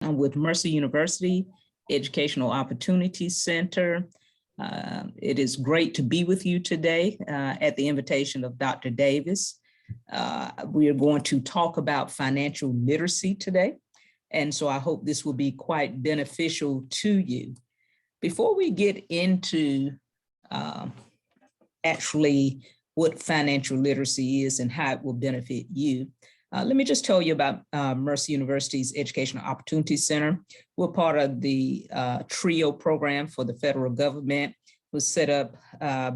I'm with Mercer University Educational Opportunity Center. It is great to be with you today at the invitation of Dr. Davis. We are going to talk about financial literacy today, and so I hope this will be quite beneficial to you. Before we get into actually what financial literacy is and how it will benefit you, let me just tell you about Mercer University's Educational Opportunity Center. We're part of the TRIO program for the federal government. It was set up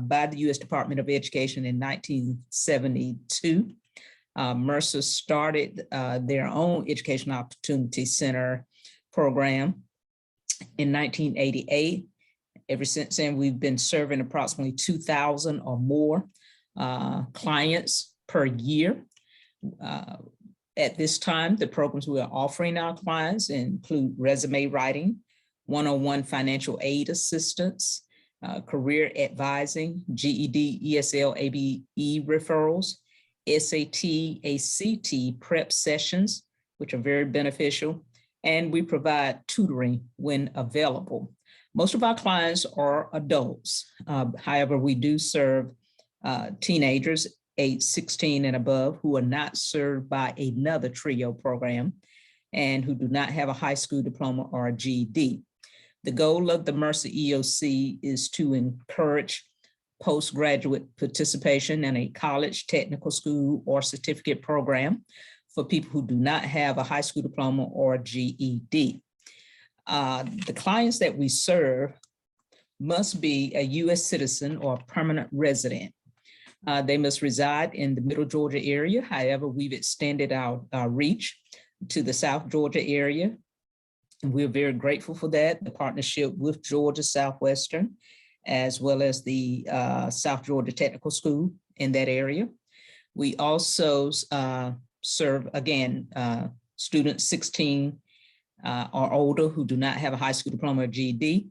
by the U.S. Department of Education in 1972. Mercer started their own Educational Opportunity Center program in 1988. Ever since then, we've been serving approximately 2,000 or more clients per year. At this time, the programs we are offering our clients include resume writing, one-on-one financial aid assistance, career advising, GED, ESL, ABE referrals, SAT, ACT prep sessions, which are very beneficial, and we provide tutoring when available. Most of our clients are adults. However, we do serve teenagers age 16 and above who are not served by another TRIO program and who do not have a high school diploma or a GED. The goal of the Mercer EOC is to encourage postgraduate participation in a college, technical school, or certificate program for people who do not have a high school diploma or a GED. The clients that we serve must be a U.S. citizen or a permanent resident. They must reside in the Middle Georgia area. However, we've extended our reach to the South Georgia area. And we're very grateful for that, the partnership with Georgia Southwestern, as well as the South Georgia Technical School in that area. We also serve, again, students 16 or older who do not have a high school diploma or GED.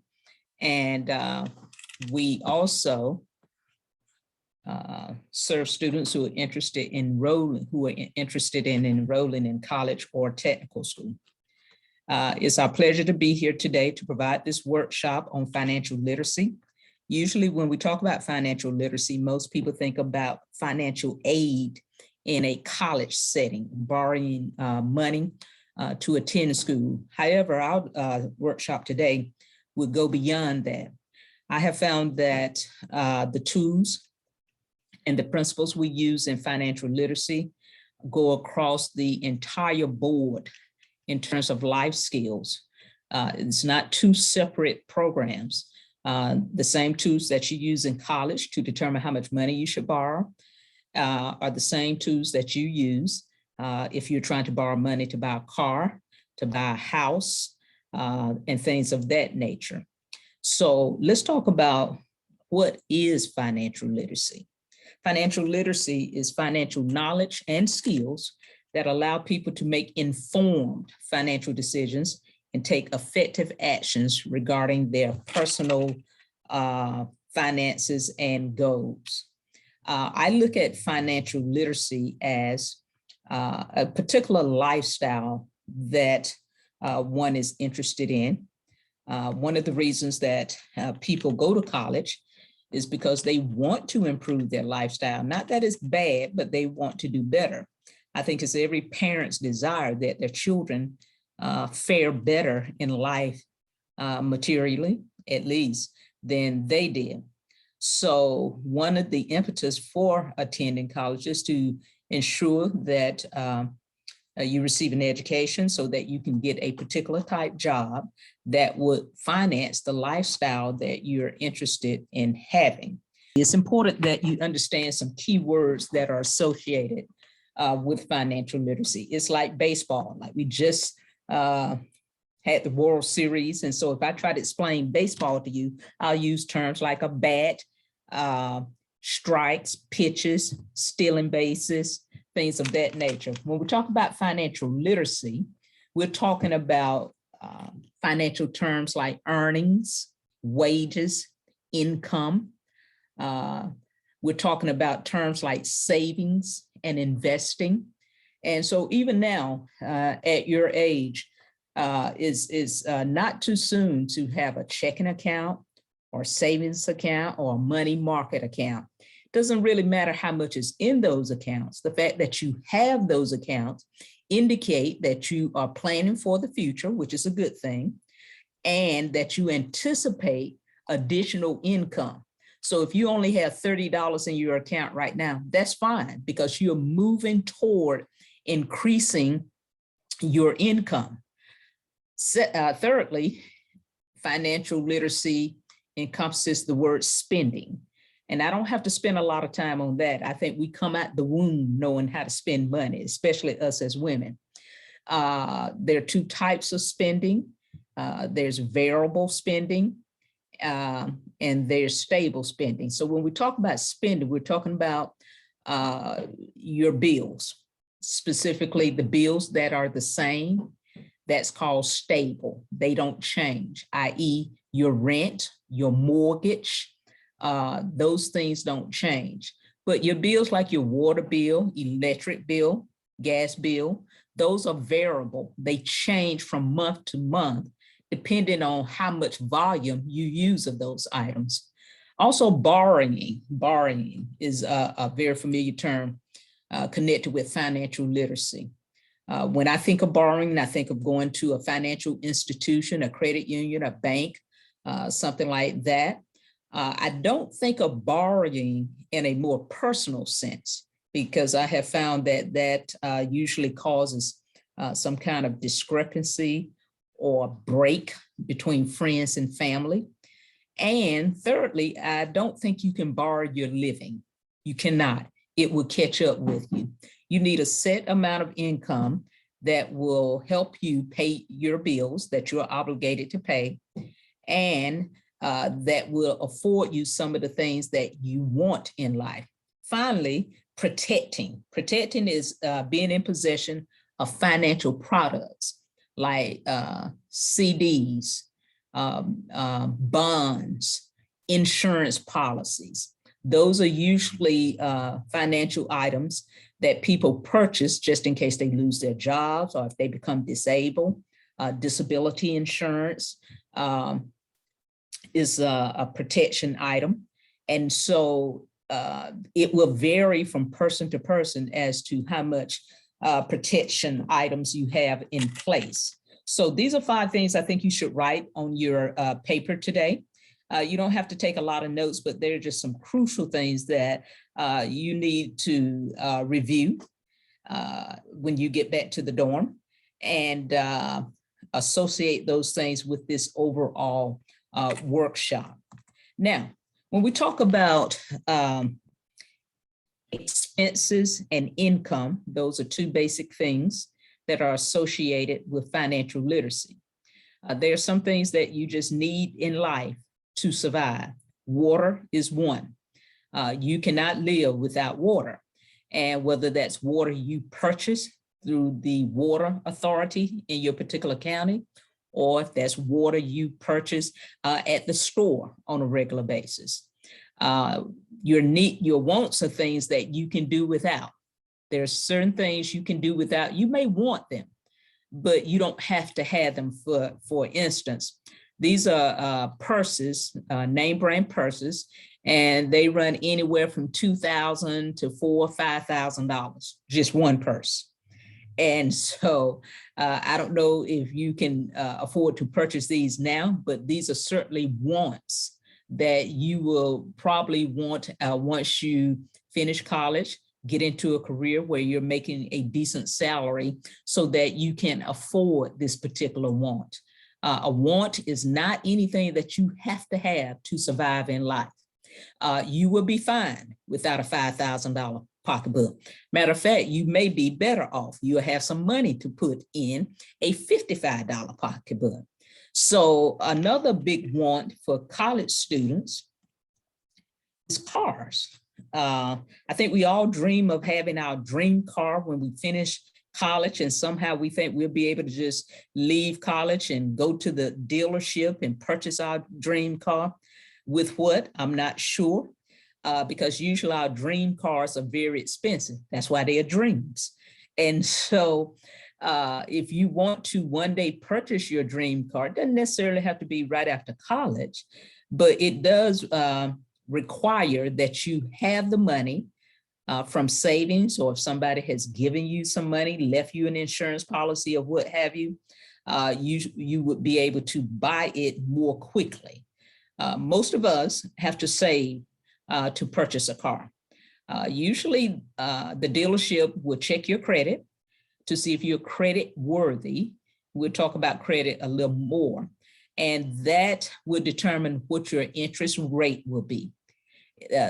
And we also serve students who are interested in enrolling in college or technical school. It's our pleasure to be here today to provide this workshop on financial literacy. Usually when we talk about financial literacy, most people think about financial aid in a college setting, borrowing money to attend school. However, our workshop today will go beyond that. I have found that the tools and the principles we use in financial literacy go across the entire board in terms of life skills. It's not two separate programs. The same tools that you use in college to determine how much money you should borrow are the same tools that you use if you're trying to borrow money to buy a car, to buy a house, and things of that nature. So let's talk about what is financial literacy. Financial literacy is financial knowledge and skills that allow people to make informed financial decisions and take effective actions regarding their personal finances and goals. I look at financial literacy as a particular lifestyle that one is interested in. One of the reasons that people go to college is because they want to improve their lifestyle. Not that it's bad, but they want to do better. I think it's every parent's desire that their children fare better in life, materially, at least, than they did. So one of the impetus for attending college is to ensure that you receive an education so that you can get a particular type job that would finance the lifestyle that you're interested in having. It's important that you understand some key words that are associated with financial literacy. It's like baseball, like we just had the World Series. And so if I try to explain baseball to you, I'll use terms like a bat, strikes, pitches, stealing bases, things of that nature. When we talk about financial literacy, we're talking about financial terms like earnings, wages, income. We're talking about terms like savings and investing. And so even now, at your age, is not too soon to have a checking account or savings account or a money market account. Doesn't really matter how much is in those accounts. The fact that you have those accounts indicate that you are planning for the future, which is a good thing, and that you anticipate additional income. So if you only have $30 in your account right now, that's fine, because you're moving toward increasing your income. Thirdly, financial literacy encompasses the word spending. And I don't have to spend a lot of time on that. I think we come out the womb knowing how to spend money, especially us as women. There are two types of spending. There's variable spending and there's stable spending. So when we talk about spending, we're talking about your bills, specifically the bills that are the same. That's called stable. They don't change, i.e. your rent, your mortgage, those things don't change. But your bills like your water bill, electric bill, gas bill, those are variable. They change from month to month, depending on how much volume you use of those items. Also borrowing. Borrowing is a very familiar term connected with financial literacy. When I think of borrowing, I think of going to a financial institution, a credit union, a bank, something like that. I don't think of borrowing in a more personal sense, because I have found that that usually causes some kind of discrepancy or break between friends and family. And thirdly, I don't think you can borrow your living. You cannot. It will catch up with you. You need a set amount of income that will help you pay your bills that you're obligated to pay, and that will afford you some of the things that you want in life. Finally, protecting. Protecting is being in possession of financial products like CDs, bonds, insurance policies. Those are usually financial items that people purchase just in case they lose their jobs or if they become disabled. Disability insurance is a protection item. And so it will vary from person to person as to how much protection items you have in place. So these are 5 things I think you should write on your paper today. You don't have to take a lot of notes, but there are just some crucial things that you need to review when you get back to the dorm, and associate those things with this overall workshop. Now, when we talk about expenses and income, those are 2 basic things that are associated with financial literacy. There are some things that you just need in life to survive. Water is one. You cannot live without water. And whether that's water you purchase through the water authority in your particular county, or if that's water you purchase at the store on a regular basis. Your wants are things that you can do without. There's certain things you can do without. You may want them, but you don't have to have them. For instance, these are purses, name brand purses, and they run anywhere from $2,000 to $4,000 or $5,000, just one purse. And so I don't know if you can afford to purchase these now, but these are certainly wants that you will probably want once you finish college, get into a career where you're making a decent salary so that you can afford this particular want. A want is not anything that you have to survive in life. You will be fine without a $5,000 pocketbook. Matter of fact, you may be better off. You'll have some money to put in a $55 pocketbook. So another big want for college students is cars. I think we all dream of having our dream car when we finish college, and somehow we think we'll be able to just leave college and go to the dealership and purchase our dream car. With what? I'm not sure, because usually our dream cars are very expensive. That's why they are dreams. And so If you want to one day purchase your dream car, it doesn't necessarily have to be right after college, but it does require that you have the money from savings, or if somebody has given you some money, left you an insurance policy or what have you, you would be able to buy it more quickly. Most of us have to save to purchase a car. Usually the dealership will check your credit to see if you're credit worthy. We'll talk about credit a little more, and that will determine what your interest rate will be.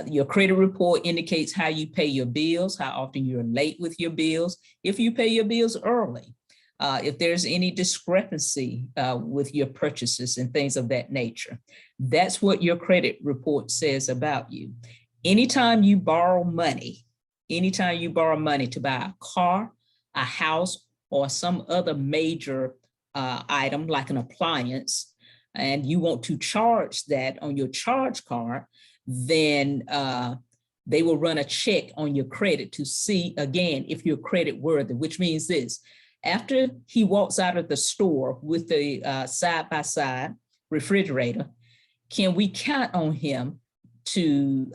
Your credit report indicates how you pay your bills, how often you're late with your bills, if you pay your bills early, if there's any discrepancy with your purchases and things of that nature. That's what your credit report says about you. Anytime you borrow money to buy a car, a house, or some other major item like an appliance, and you want to charge that on your charge card, then they will run a check on your credit to see, again, if you're credit worthy, which means this: after he walks out of the store with the side-by-side refrigerator, can we count on him to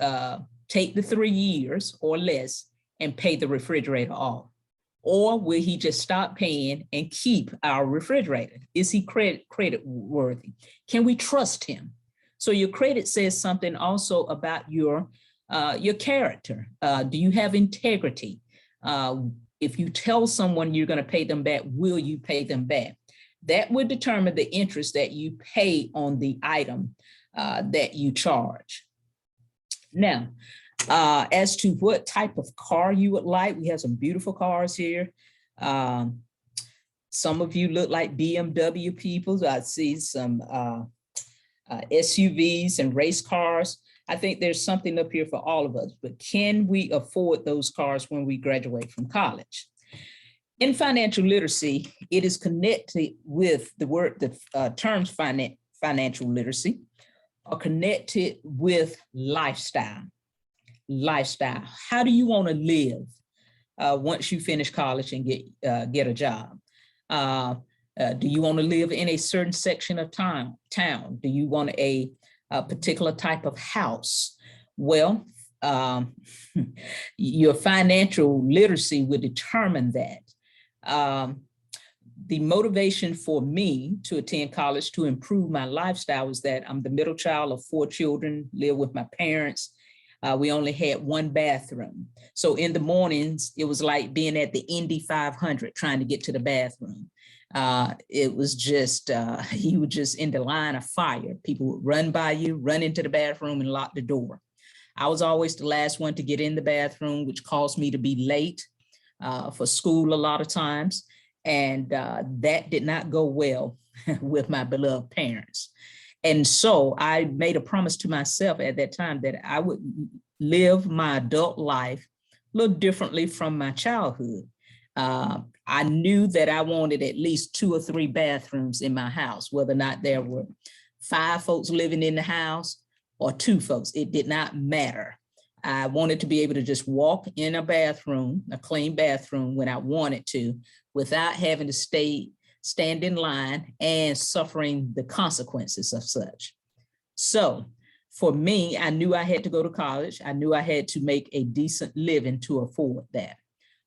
take the 3 years or less and pay the refrigerator off? Or will he just stop paying and keep our refrigerator? Is he credit worthy? Can we trust him? So your credit says something also about your character. Do you have integrity? If you tell someone you're going to pay them back, will you pay them back? That would determine the interest that you pay on the item that you charge. Now, as to what type of car you would like, we have some beautiful cars here. Some of you look like BMW people. I see some SUVs and race cars. I think there's something up here for all of us, but can we afford those cars when we graduate from college? In financial literacy, it is connected with the terms financial literacy are connected with lifestyle. How do you want to live once you finish college and get a job? Do you want to live in a certain section of town? Do you want a particular type of house? Well, your financial literacy would determine that. The motivation for me to attend college to improve my lifestyle was that I'm the middle child of 4 children, live with my parents. We only had 1 bathroom. So in the mornings, it was like being at the Indy 500 trying to get to the bathroom. It was just, you were just in the line of fire. People would run by you, run into the bathroom and lock the door. I was always the last one to get in the bathroom, which caused me to be late for school a lot of times. And that did not go well with my beloved parents. And so I made a promise to myself at that time that I would live my adult life a little differently from my childhood. I knew that I wanted at least 2 or 3 bathrooms in my house, whether or not there were 5 folks living in the house or 2 folks. It did not matter. I wanted to be able to just walk in a bathroom, a clean bathroom, when I wanted to, without having to stand in line and suffering the consequences of such. So for me, I knew I had to go to college. I knew I had to make a decent living to afford that.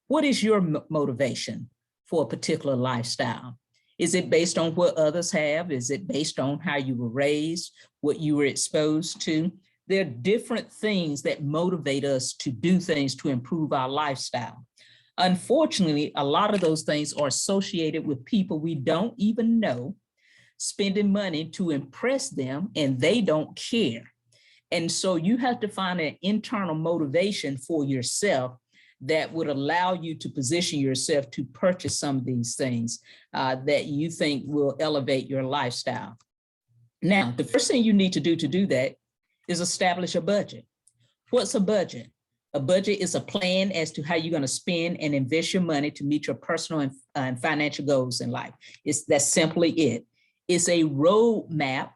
What is your motivation for a particular lifestyle? Is it based on what others have? Is it based on how you were raised, what you were exposed to? There are different things that motivate us to do things to improve our lifestyle. Unfortunately, a lot of those things are associated with people we don't even know, spending money to impress them, and they don't care. And so you have to find an internal motivation for yourself that would allow you to position yourself to purchase some of these things that you think will elevate your lifestyle. Now, the first thing you need to do that is establish a budget. What's a budget? A budget is a plan as to how you're going to spend and invest your money to meet your personal and financial goals in life. That's simply it. It's a roadmap.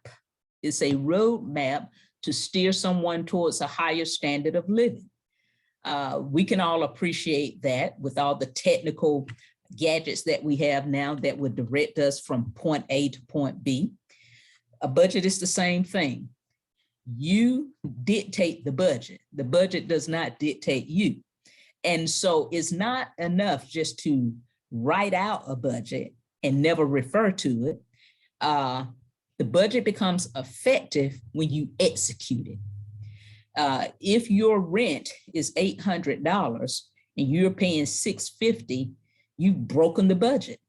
It's a roadmap to steer someone towards a higher standard of living. We can all appreciate that with all the technical gadgets that we have now that would direct us from point A to point B. A budget is the same thing. You dictate the budget. The budget does not dictate you. And so it's not enough just to write out a budget and never refer to it. The budget becomes effective when you execute it. If your rent is $800 and you're paying $650, you've broken the budget.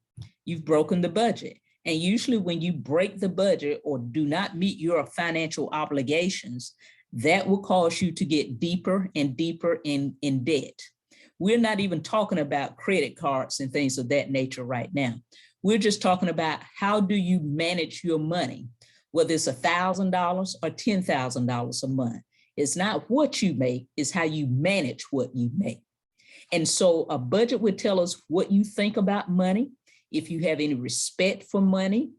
You've broken the budget. And usually when you break the budget or do not meet your financial obligations, that will cause you to get deeper and deeper in debt. We're not even talking about credit cards and things of that nature right now. We're just talking about how do you manage your money, whether it's $1,000 or $10,000 a month. It's not what you make, it's how you manage what you make. And so a budget would tell us what you think about money, if you have any respect for money.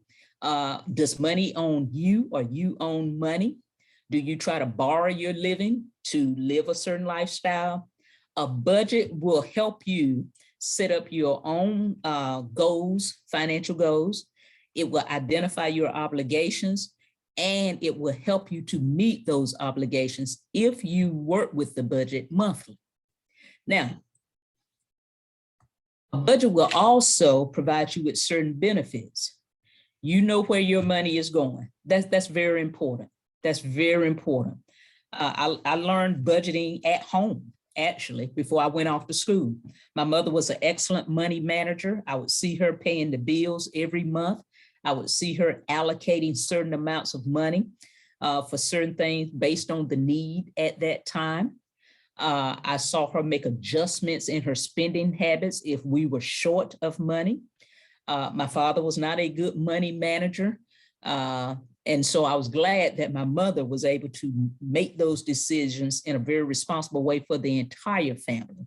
Does money own you or you own money? Do you try to borrow your living to live a certain lifestyle? A budget will help you set up your own goals, financial goals. It will identify your obligations, and it will help you to meet those obligations if you work with the budget monthly. Now, a budget will also provide you with certain benefits. You know where your money is going. That's very important. That's very important. I learned budgeting at home, actually, before I went off to school. My mother was an excellent money manager. I would see her paying the bills every month. I would see her allocating certain amounts of money for certain things based on the need at that time. I saw her make adjustments in her spending habits if we were short of money. My father was not a good money manager. And so I was glad that my mother was able to make those decisions in a very responsible way for the entire family.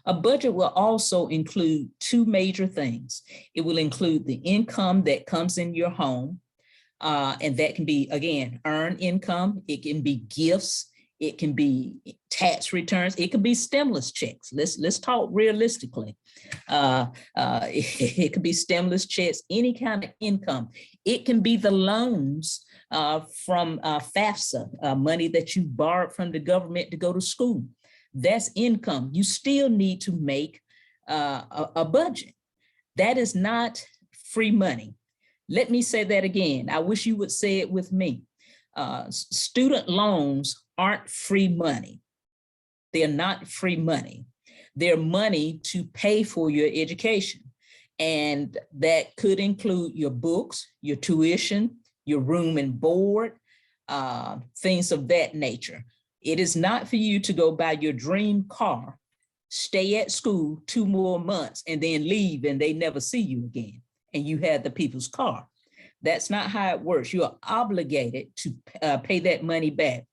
A budget will also include two major things. It will include the income that comes in your home, and that can be, again, earned income. It can be gifts. It can be tax returns. It can be stimulus checks. Let's talk realistically. It could be stimulus checks, any kind of income. It can be the loans from FAFSA, money that you borrowed from the government to go to school. That's income. You still need to make a budget. That is not free money. Let me say that again. I wish you would say it with me. Student loans aren't free money. They're not free money. They're money to pay for your education. And that could include your books, your tuition, your room and board, things of that nature. It is not for you to go buy your dream car, stay at school 2 more months, and then leave and they never see you again, and you had the people's car. That's not how it works. You are obligated to pay that money back.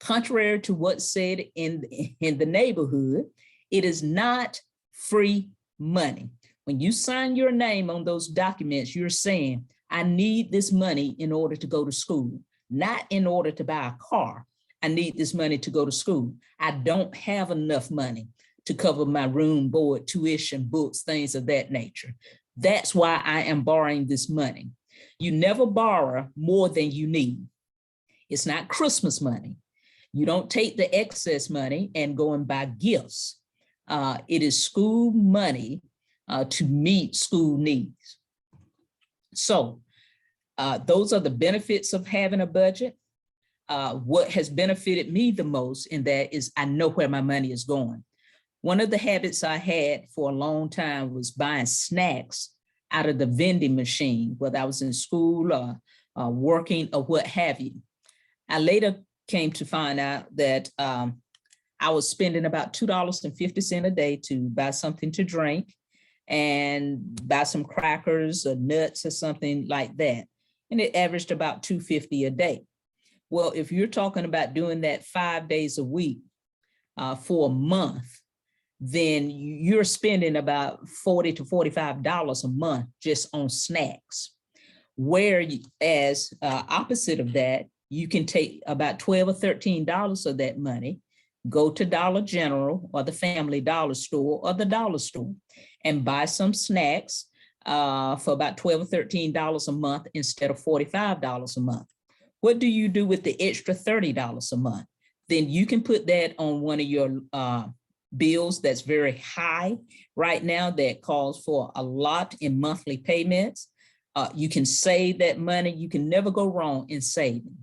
Contrary to what's said in the neighborhood, it is not free money. When you sign your name on those documents, you're saying, I need this money in order to go to school, not in order to buy a car. I need this money to go to school. I don't have enough money to cover my room, board, tuition, books, things of that nature. That's why I am borrowing this money. You never borrow more than you need. It's not Christmas money. You don't take the excess money and go and buy gifts. It is school money to meet school needs. So those are the benefits of having a budget. What has benefited me the most in that is I know where my money is going. One of the habits I had for a long time was buying snacks out of the vending machine, whether I was in school or working or what have you. I later came to find out that I was spending about $2.50 a day to buy something to drink and buy some crackers or nuts or something like that. And it averaged about $2.50 a day. Well, if you're talking about doing that 5 days a week for a month, then you're spending about $40 to $45 a month just on snacks. Whereas opposite of that, you can take about $12 or $13 of that money go to Dollar General or the Family Dollar Store or the dollar store and buy some snacks for about $12 or $13 a month instead of $45 a month. What do you do with the extra $30 a month? Then you can put that on one of your bills that's very high right now that calls for a lot in monthly payments. You can save that money. You can never go wrong in saving.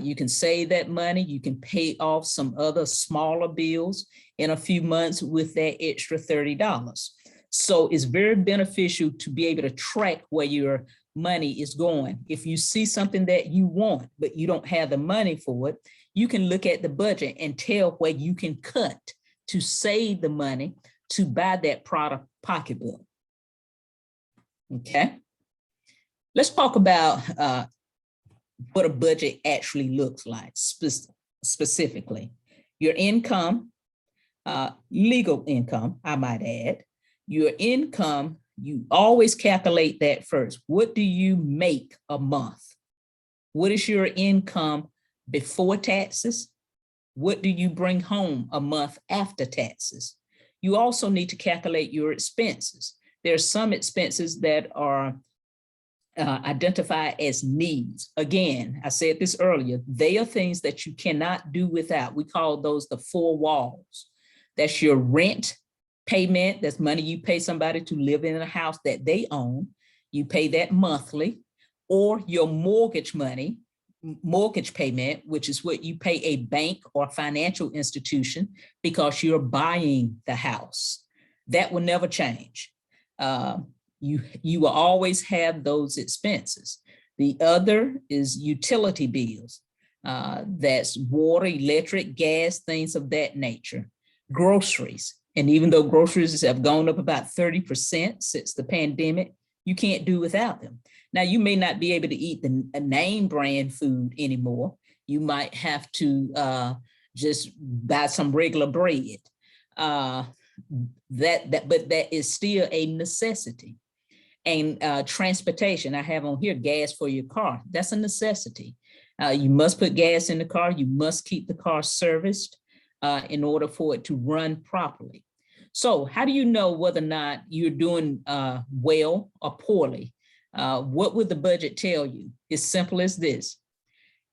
You can save that money. You can pay off some other smaller bills in a few months with that extra $30. So it's very beneficial to be able to track where your money is going. If you see something that you want, but you don't have the money for it, you can look at the budget and tell where you can cut to save the money to buy that product pocketbook. Okay. Let's talk about what a budget actually looks like specifically. Your income, legal income, I might add. Your income, you always calculate that first. What do you make a month? What is your income before taxes? What do you bring home a month after taxes? You also need to calculate your expenses. There are some expenses that are identified as needs. Again, I said this earlier, they are things that you cannot do without. We call those the four walls. That's your rent payment. That's money you pay somebody to live in a house that they own. You pay that monthly. Or your mortgage money, mortgage payment, which is what you pay a bank or financial institution because you're buying the house. That will never change. You will always have those expenses. The other is utility bills. That's water, electric, gas, things of that nature. Groceries. And even though groceries have gone up about 30% since the pandemic, you can't do without them. Now, you may not be able to eat the name brand food anymore. You might have to just buy some regular bread. But that is still a necessity. And transportation, I have on here gas for your car. That's a necessity. You must put gas in the car. You must keep the car serviced in order for it to run properly. So how do you know whether or not you're doing well or poorly? What would the budget tell you? It's simple as this.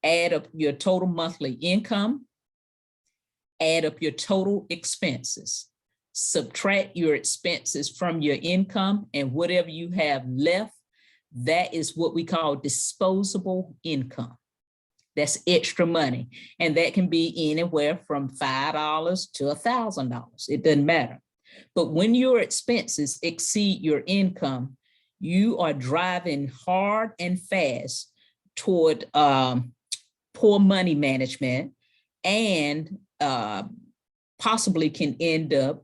Add up your total monthly income, add up your total expenses, subtract your expenses from your income, and whatever you have left, that is what we call disposable income. That's extra money. And that can be anywhere from $5 to $1,000. It doesn't matter. But when your expenses exceed your income, you are driving hard and fast toward poor money management and possibly can end up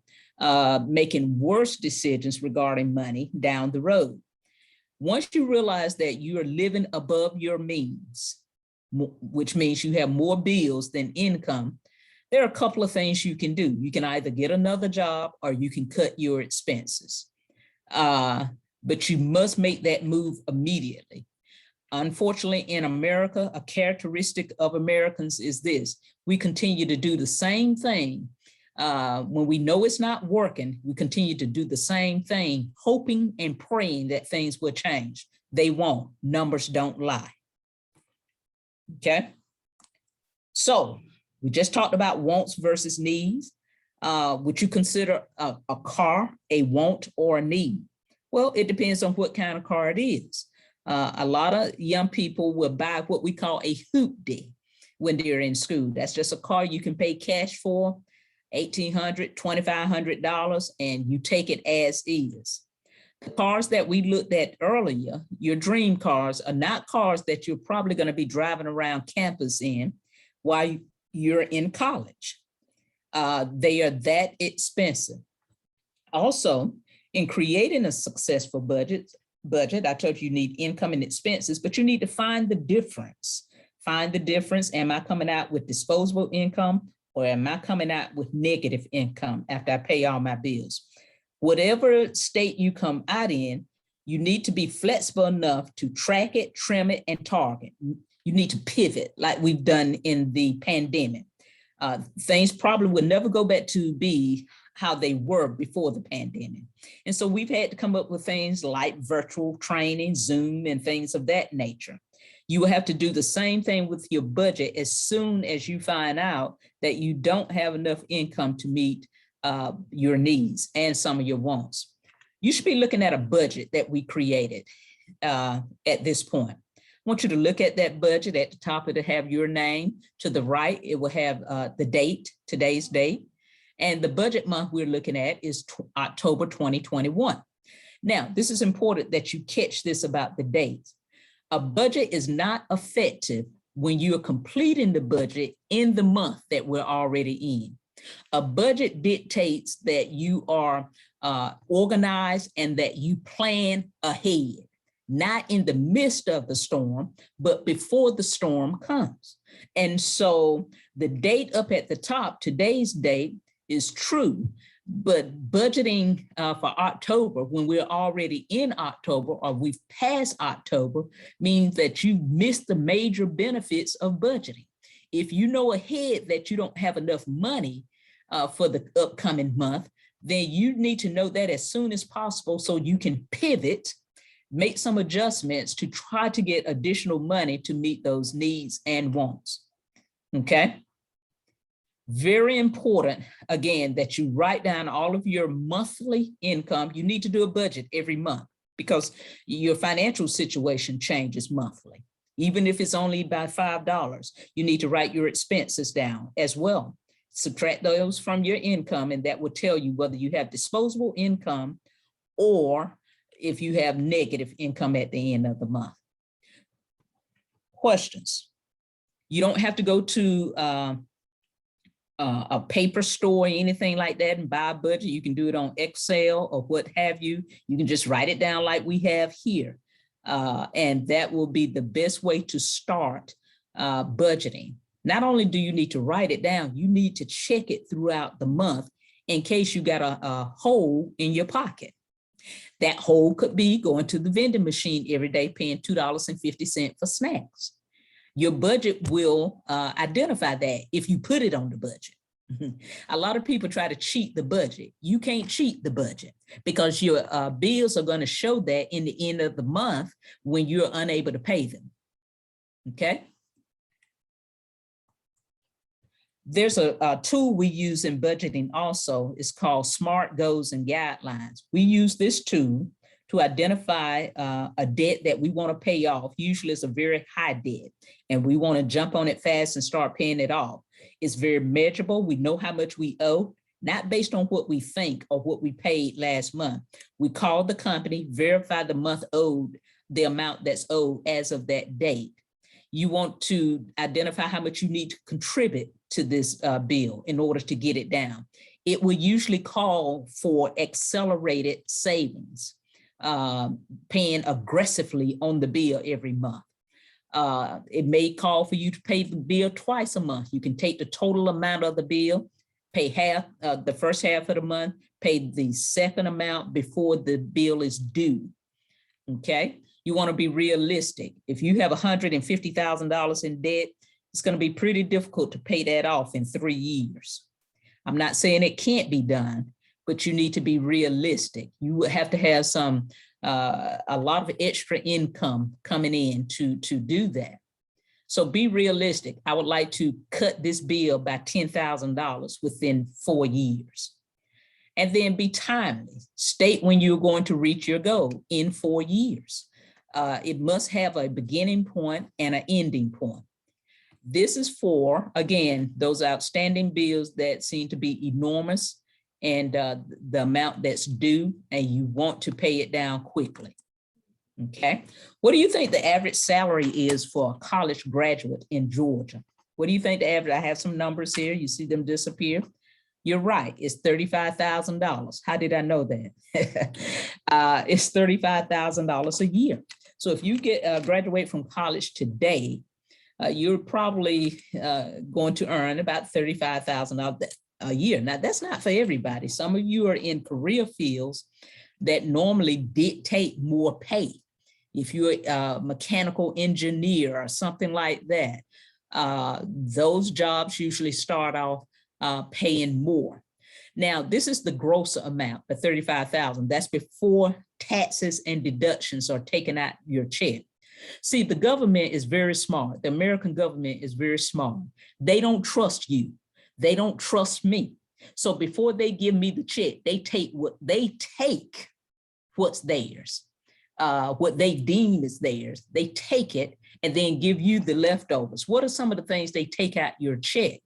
making worse decisions regarding money down the road. Once you realize that you are living above your means, which means you have more bills than income, there are a couple of things you can do. You can either get another job or you can cut your expenses. But you must make that move immediately. Unfortunately, in America, a characteristic of Americans is this: we continue to do the same thing. When we know it's not working, we continue to do the same thing, hoping and praying that things will change. They won't. Numbers don't lie. Okay. So we just talked about wants versus needs. Would you consider a car a want or a need? Well, it depends on what kind of car it is. A lot of young people will buy what we call a hoopty when they're in school. That's just a car you can pay cash for, $1,800, $2,500, and you take it as is. The cars that we looked at earlier, your dream cars, are not cars that you're probably going to be driving around campus in while you're in college. They are that expensive. Also, in creating a successful budget, I told you need income and expenses, but you need to find the difference. Find the difference. Am I coming out with disposable income or am I coming out with negative income after I pay all my bills? Whatever state you come out in, you need to be flexible enough to track it, trim it, and target. You need to pivot like we've done in the pandemic. Things probably will never go back to be how they were before the pandemic. And so we've had to come up with things like virtual training, Zoom, and things of that nature. You will have to do the same thing with your budget as soon as you find out that you don't have enough income to meet your needs and some of your wants. You should be looking at a budget that we created at this point. I want you to look at that budget. At the top, it'll have your name. To the right, it will have the date, today's date. And the budget month we're looking at is October 2021. Now, this is important that you catch this about the dates. A budget is not effective when you're completing the budget in the month that we're already in. A budget dictates that you are organized and that you plan ahead. Not in the midst of the storm, but before the storm comes. And so the date up at the top, today's date, is true, but budgeting for October, when we're already in October or we've passed October, means that you missed the major benefits of budgeting. If you know ahead that you don't have enough money for the upcoming month, then you need to know that as soon as possible so you can pivot, make some adjustments to try to get additional money to meet those needs and wants, okay? Very important, again, that you write down all of your monthly income. You need to do a budget every month because your financial situation changes monthly. Even if it's only by $5, you need to write your expenses down as well. Subtract those from your income, and that will tell you whether you have disposable income or if you have negative income at the end of the month. Questions? You don't have to go to a paper store or anything like that and buy a budget. You can do it on Excel or what have you. You can just write it down like we have here. And that will be the best way to start budgeting. Not only do you need to write it down, you need to check it throughout the month in case you got a hole in your pocket. That hole could be going to the vending machine every day, paying $2.50 for snacks. Your budget will identify that if you put it on the budget. A lot of people try to cheat the budget. You can't cheat the budget because your bills are going to show that in the end of the month when you're unable to pay them, okay? There's a tool we use in budgeting also. It's called SMART Goals and Guidelines. We use this tool to identify a debt that we want to pay off. Usually it's a very high debt and we want to jump on it fast and start paying it off. It's very measurable. We know how much we owe, not based on what we think or what we paid last month. We call the company, verify the month owed, the amount that's owed as of that date. You want to identify how much you need to contribute to this bill in order to get it down. It will usually call for accelerated savings, paying aggressively on the bill every month. It may call for you to pay the bill twice a month. You can take the total amount of the bill, pay half, the first half of the month, pay the second amount before the bill is due, okay? You want to be realistic. If you have $150,000 in debt, it's going to be pretty difficult to pay that off in 3 years. I'm not saying it can't be done, but you need to be realistic. You would have to have some, a lot of extra income coming in to do that. So be realistic. I would like to cut this bill by $10,000 within 4 years. And then be timely. State when you're going to reach your goal in 4 years. It must have a beginning point and an ending point. This is for, again, those outstanding bills that seem to be enormous and the amount that's due and you want to pay it down quickly, okay? What do you think the average salary is for a college graduate in Georgia? What do you think the average, I have some numbers here, you see them disappear. You're right, it's $35,000. How did I know that? It's $35,000 a year. So if you graduate from college today, you're probably going to earn about $35,000 a year. Now, that's not for everybody. Some of you are in career fields that normally dictate more pay. If you're a mechanical engineer or something like that, Those jobs usually start off paying more. Now, this is the gross amount, the $35,000. That's before taxes and deductions are taken out your check. See, the government is very smart. The American government is very smart. They don't trust you. They don't trust me. So before they give me the check, they take what's theirs, what they deem is theirs. They take it and then give you the leftovers. What are some of the things they take out your check?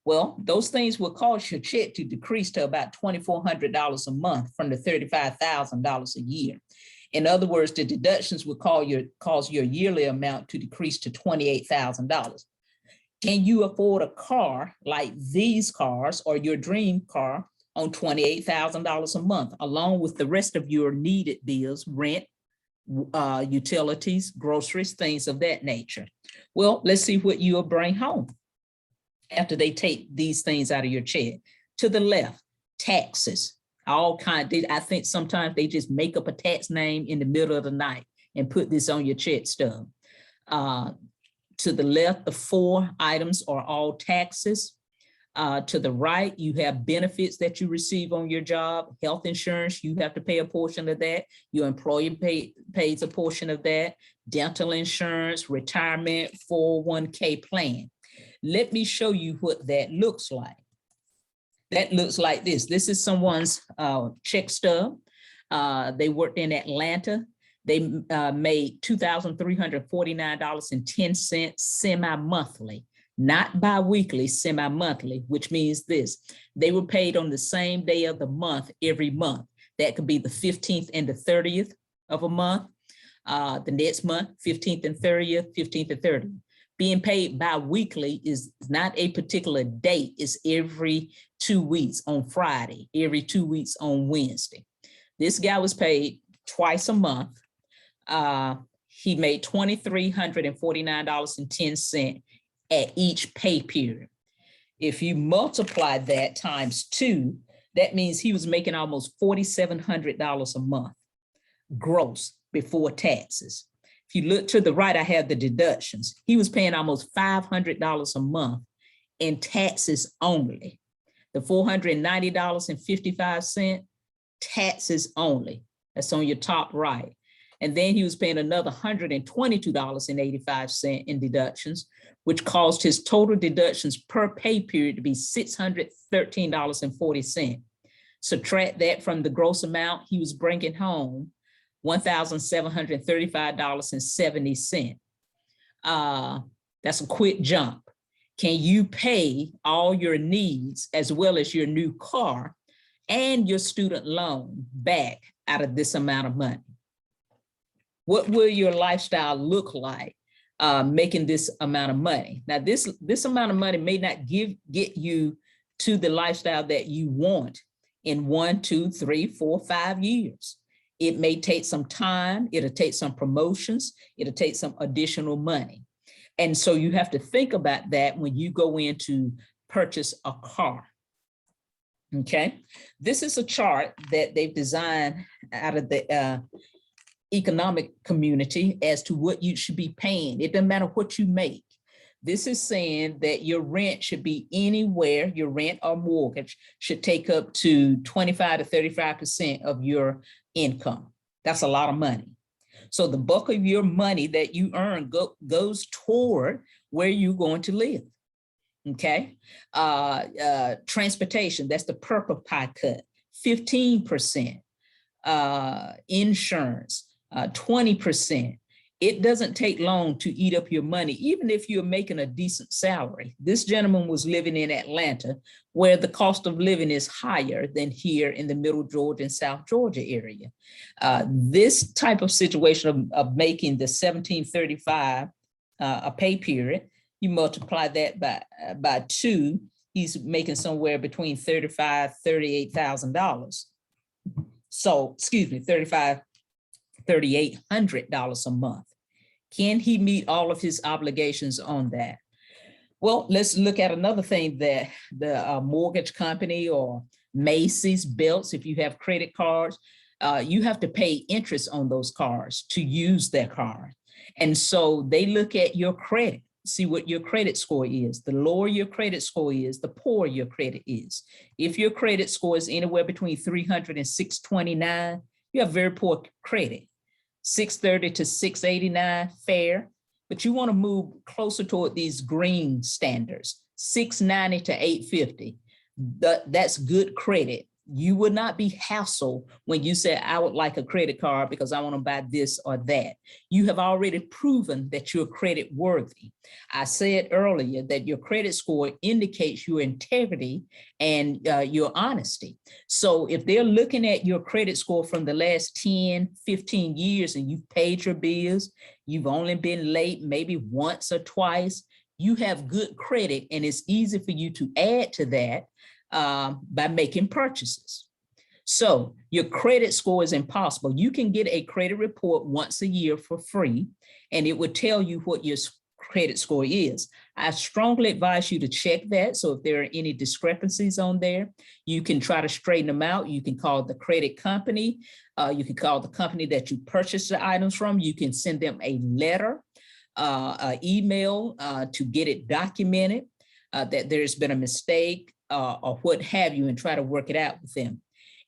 Well, those things will cause your check to decrease to about $2,400 a month from the $35,000 a year. In other words, the deductions will cause your yearly amount to decrease to $28,000. Can you afford a car like these cars or your dream car on $28,000 a month, along with the rest of your needed bills, rent, utilities, groceries, things of that nature? Well, let's see what you'll bring home after they take these things out of your check. To the left, taxes, all kinds. I think sometimes they just make up a tax name in the middle of the night and put this on your check stub. To the left, the 4 items are all taxes. To the right, you have benefits that you receive on your job. Health insurance, you have to pay a portion of that. Your employer pays a portion of that. Dental insurance, retirement, 401k plan. Let me show you what that looks like. That looks like this. This is someone's check stub. They worked in Atlanta. They made $2,349.10 semi-monthly, not bi-weekly, semi-monthly, which means this. They were paid on the same day of the month every month. That could be the 15th and the 30th of a month. The next month, 15th and 30th, 15th and 30th. Being paid bi-weekly is not a particular date. It's every 2 weeks on Friday, every 2 weeks on Wednesday. This guy was paid twice a month. He made $2,349.10 at each pay period. If you multiply that times 2, that means he was making almost $4,700 a month, gross, before taxes. If you look to the right, I have the deductions. He was paying almost $500 a month in taxes only. The $490.55, taxes only. That's on your top right. And then he was paying another $122.85 in deductions, which caused his total deductions per pay period to be $613.40. Subtract that from the gross amount he was bringing home, $1,735.70. That's a quick jump. Can you pay all your needs as well as your new car and your student loan back out of this amount of money? What will your lifestyle look like making this amount of money? Now, this amount of money may not get you to the lifestyle that you want in 1, 2, 3, 4, 5 years. It may take some time. It'll take some promotions. It'll take some additional money. And so you have to think about that when you go in to purchase a car. Okay, this is a chart that they've designed out of the economic community as to what you should be paying. It doesn't matter what you make. This is saying that your rent should be anywhere, your rent or mortgage should take up to 25 to 35% of your income. That's a lot of money. So the bulk of your money that you earn goes toward where you're going to live. Okay. Transportation, that's the purple pie cut, 15%. Insurance, 20%. It doesn't take long to eat up your money, even if you're making a decent salary. This gentleman was living in Atlanta, where the cost of living is higher than here in the Middle Georgia and South Georgia area. This type of situation of making the $1,735 a pay period, you multiply that by 2, he's making somewhere between $35,000, $38,000. So, excuse me, $3,800 a month. Can he meet all of his obligations on that? Well, let's look at another thing that the mortgage company or Macy's, Belts, if you have credit cards, you have to pay interest on those cards to use their card. And so they look at your credit. see what your credit score is. The lower your credit score is, the poorer your credit is. If your credit score is anywhere between 300 and 629, you have very poor credit. 630 to 689, fair, but you want to move closer toward these green standards, 690 to 850. That's good credit. You would not be hassled when you say, I would like a credit card because I want to buy this or that. You have already proven that you're credit worthy. I said earlier that your credit score indicates your integrity and your honesty. So if they're looking at your credit score from the last 10, 15 years and you've paid your bills, you've only been late maybe once or twice, you have good credit, and it's easy for you to add to that by making purchases. So your credit score is impossible. You can get a credit report once a year for free, and it would tell you what your credit score is. I strongly advise you to check that. So if there are any discrepancies on there, you can try to straighten them out. You can call the credit company. You can call the company that you purchased the items from. You can send them a letter, email to get it documented, that there's been a mistake, or what have you, and try to work it out with them.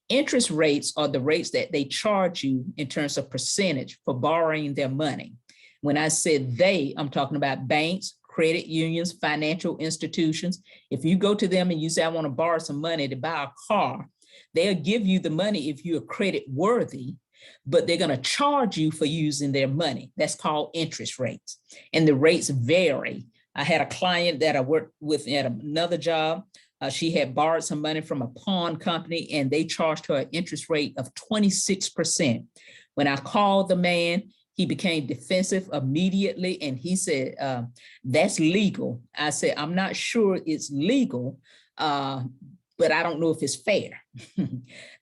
Interest rates are the rates that they charge you in terms of percentage for borrowing their money. When I said they, I'm talking about banks, credit unions, financial institutions. If you go to them and you say, I want to borrow some money to buy a car, they'll give you the money if you're credit worthy, but they're going to charge you for using their money. That's called interest rates. And the rates vary. I had a client that I worked with at another job. She had borrowed some money from a pawn company, and they charged her an interest rate of 26%. When I called the man, he became defensive immediately, and he said, that's legal. I said, I'm not sure it's legal, but I don't know if it's fair.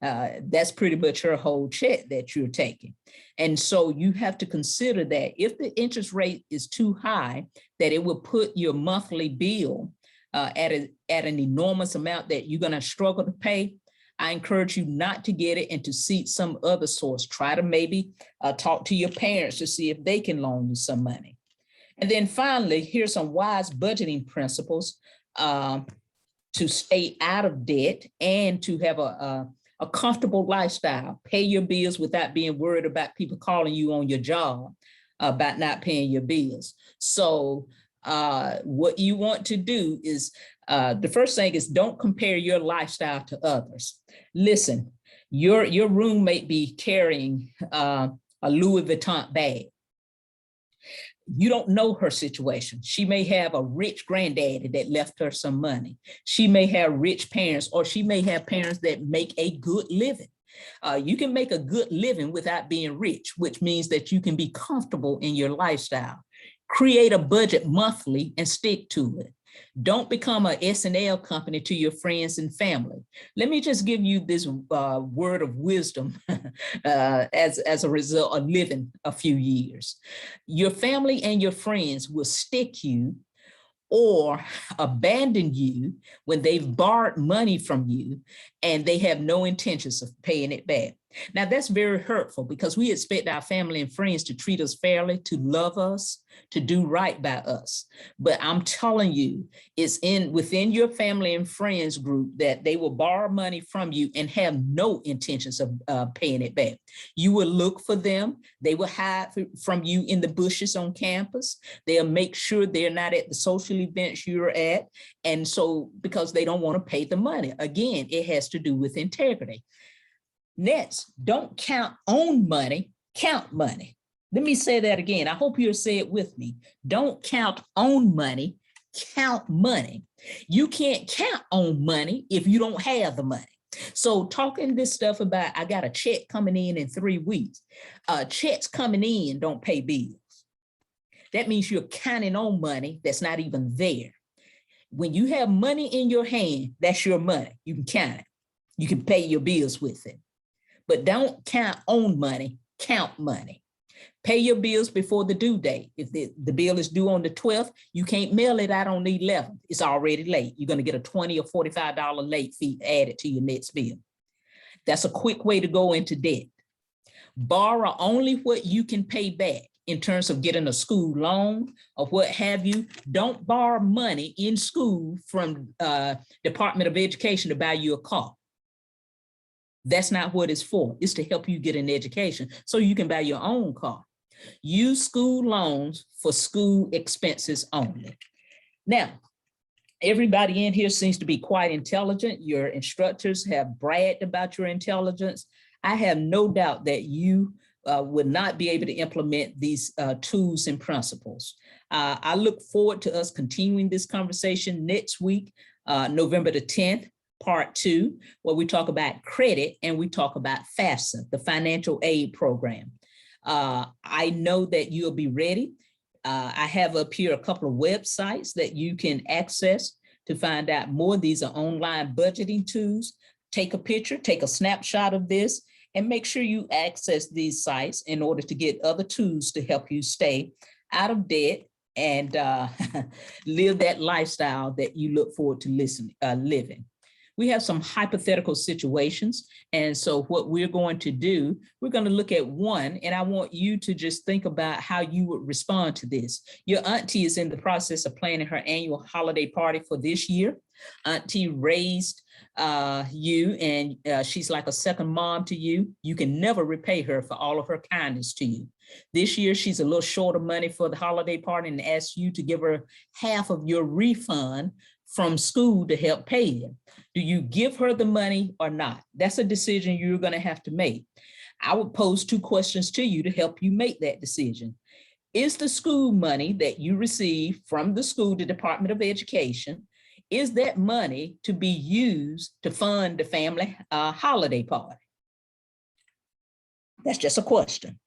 That's pretty much her whole check that you're taking. And so you have to consider that if the interest rate is too high, that it will put your monthly bill at an enormous amount that you're going to struggle to pay. I encourage you not to get it and to seek some other source. Try to maybe talk to your parents to see if they can loan you some money. And then finally, here's some wise budgeting principles to stay out of debt and to have a comfortable lifestyle. Pay your bills without being worried about people calling you on your job about not paying your bills. So what you want to do is, the first thing is, don't compare your lifestyle to others. Listen, your roommate be carrying a Louis Vuitton bag. You don't know her situation. She may have a rich granddaddy that left her some money. She may have rich parents, or she may have parents that make a good living. You can make a good living without being rich, which means that you can be comfortable in your lifestyle. Create a budget monthly and stick to it. Don't become a S&L company to your friends and family. Let me just give you this word of wisdom as a result of living a few years. Your family and your friends will stick you or abandon you when they've borrowed money from you and they have no intentions of paying it back. Now, that's very hurtful because we expect our family and friends to treat us fairly, to love us, to do right by us. But I'm telling you, it's within your family and friends group that they will borrow money from you and have no intentions of paying it back. You will look for them. They will hide from you in the bushes on campus. They'll make sure they're not at the social events you're at. And so, because they don't want to pay the money. Again, it has to do with integrity. Next, don't count on money, count money. Let me say that again. I hope you'll say it with me. Don't count on money, count money. You can't count on money if you don't have the money. So talking this stuff about, I got a check coming in 3 weeks. Checks coming in don't pay bills. That means you're counting on money that's not even there. When you have money in your hand, that's your money. You can count it. You can pay your bills with it. But don't count on money, count money. Pay your bills before the due date. If the bill is due on the 12th, you can't mail it out on the 11th. It's already late. You're going to get a $20 or $45 late fee added to your next bill. That's a quick way to go into debt. Borrow only what you can pay back. in terms of getting a school loan or what have you, don't borrow money in school from Department of Education to buy you a car. That's not what it's for. It's to help you get an education so you can buy your own car. Use school loans for school expenses only. Now, everybody in here seems to be quite intelligent. Your instructors have bragged about your intelligence. I have no doubt that you would not be able to implement these tools and principles. I look forward to us continuing this conversation next week, November the 10th, part 2, where we talk about credit and we talk about FAFSA, the financial aid program. I know that you'll be ready. I have up here a couple of websites that you can access to find out more. These are online budgeting tools. Take a picture, take a snapshot of this, and make sure you access these sites in order to get other tools to help you stay out of debt and live that lifestyle that you look forward to living. We have some hypothetical situations. And so what we're going to do, we're going to look at one, and I want you to just think about how you would respond to this. Your auntie is in the process of planning her annual holiday party for this year. Auntie raised you, and she's like a second mom to you. You can never repay her for all of her kindness to you. This year, she's a little short of money for the holiday party and asks you to give her half of your refund from school to help pay it. Do you give her the money or not? That's a decision you're going to have to make. I would pose 2 questions to you to help you make that decision. Is the school money that you receive from the school, the Department of Education, is that money to be used to fund the family holiday party? That's just a question.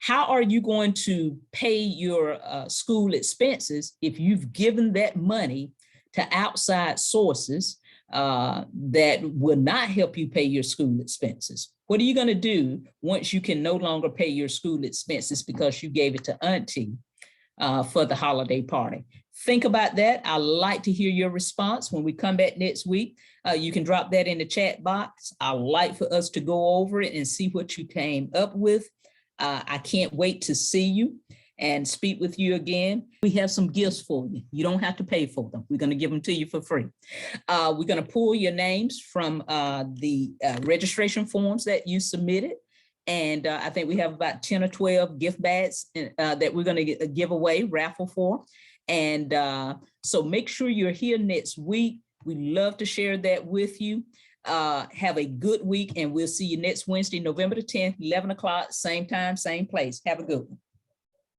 How are you going to pay your school expenses if you've given that money to outside sources that will not help you pay your school expenses? What are you going to do once you can no longer pay your school expenses because you gave it to auntie for the holiday party? Think about that. I'd like to hear your response when we come back next week. You can drop that in the chat box. I'd like for us to go over it and see what you came up with. I can't wait to see you and speak with you again. We have some gifts for you. You don't have to pay for them. We're going to give them to you for free. We're going to pull your names from the registration forms that you submitted. And I think we have about 10 or 12 gift bags that we're going to give away, raffle for. And so make sure you're here next week. We'd love to share that with you. Have a good week, and we'll see you next Wednesday, November the 10th, 11 o'clock, same time, same place. Have a good one.